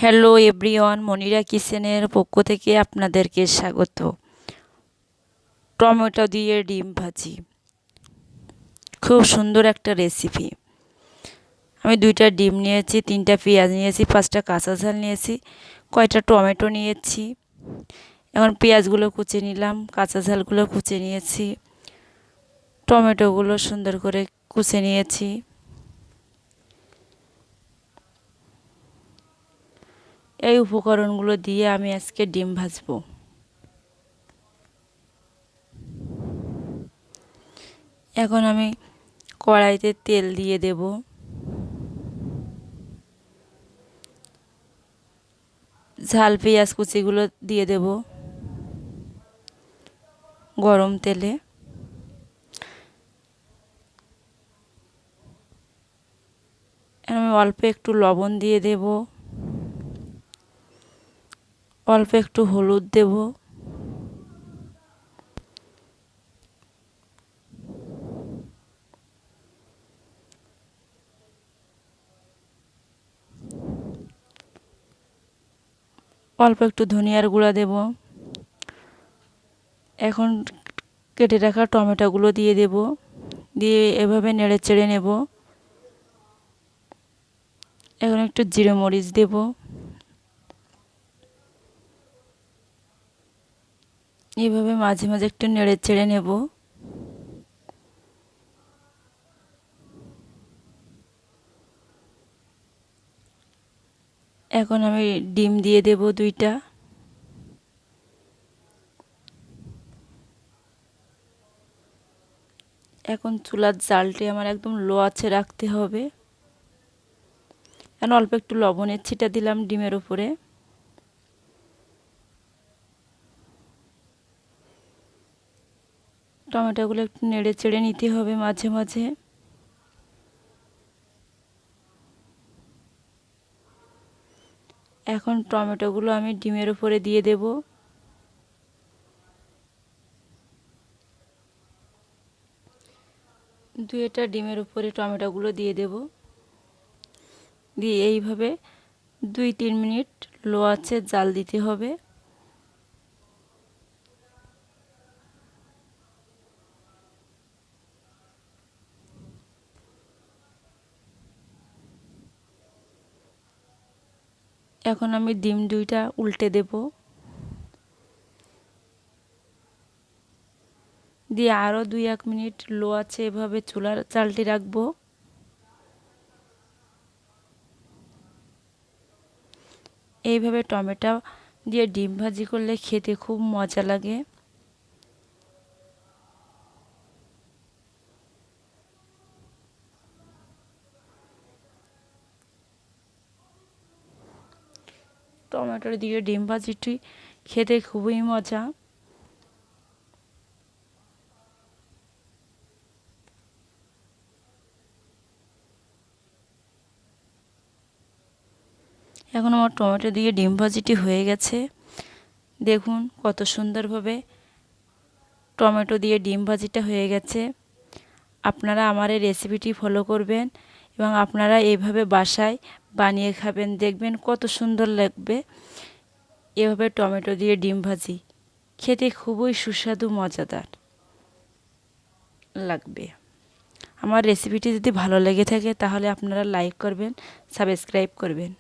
Hello everyone, Monira কিচেনের পক্ষ থেকে আপনাদেরকে স্বাগত। টমেটো দিয়ে ডিম ভাজি খুব সুন্দর একটা রেসিপি। আমি 2টা ডিম নিয়েছি, 3টা পেঁয়াজ নিয়েছি, 5টা কাঁচা ঝাল নিয়েছি, কয়টা টমেটো নিয়েছি। এখন পেঁয়াজগুলো কুচে নিলাম, কাঁচা ঝালগুলো কুচে নিয়েছি, টমেটোগুলো সুন্দর করে কুচে নিয়েছি। এই উপকরণগুলো দিয়ে আমি আজকে ডিম ভাজবো। এখন আমি কড়াইতে তেল দিয়ে দেব। ঝাল পেঁয়াজ কুচিগুলো দিয়ে দেব গরম তেলে। আমি অল্প একটু লবণ দিয়ে দেব, অল্প একটু হলুদ দেব, অল্প একটু ধনিয়ার গুঁড়া দেব। এখন কেটে রাখা টমেটোগুলো দিয়ে দেব, দিয়ে এভাবে নেড়ে চেড়ে নেব। এখন একটু জিরে মরিচ দেব, এইভাবে মাঝে মাঝে একটু নেড়ে চেড়ে নেব। এখন আমি ডিম দিয়ে দেব 2টা। এখন চুলার জালটি আমার একদম লো আঁচে রাখতে হবে। এখন অল্প একটু লবণের ছিটা দিলাম ডিমের উপরে। টমেটোগুলো একটু নেড়ে চেড়ে নিতে হবে মাঝে মাঝে। এখন টমেটোগুলো আমি ডিমের উপরে দিয়ে দেব। দুইটা ডিমের উপরে টমেটোগুলো দিয়ে দেব, দিয়ে এইভাবে 2-3 মিনিট লো আঁচে জাল দিতে হবে। এখন আমি ডিম 2টা উল্টে দেব, দিয়ে আরও 2-1 মিনিট লো আঁচে এভাবে চুলার জালটি রাখবো। এইভাবে টমেটো দিয়ে ডিম ভাজি করলে খেতে খুব মজা লাগে। টমেটো দিয়ে ডিম ভাজিটি খেতে খুবই মজা। এখন আমার টমেটো দিয়ে ডিম ভাজিটি হয়ে গেছে। দেখুন কত সুন্দরভাবে টমেটো দিয়ে ডিম ভাজিটা হয়ে গেছে। আপনারা আমার এই রেসিপিটি ফলো করবেন এবং আপনারা এইভাবে বাসায় বানিয়ে খাবেন, দেখবেন কত সুন্দর লাগবে। এভাবে টমেটো দিয়ে ডিম ভাজি খেতে খুবই সুস্বাদু মজাদার লাগবে। আমার রেসিপিটি যদি ভালো লেগে থাকে তাহলে আপনারা লাইক করবেন, সাবস্ক্রাইব করবেন।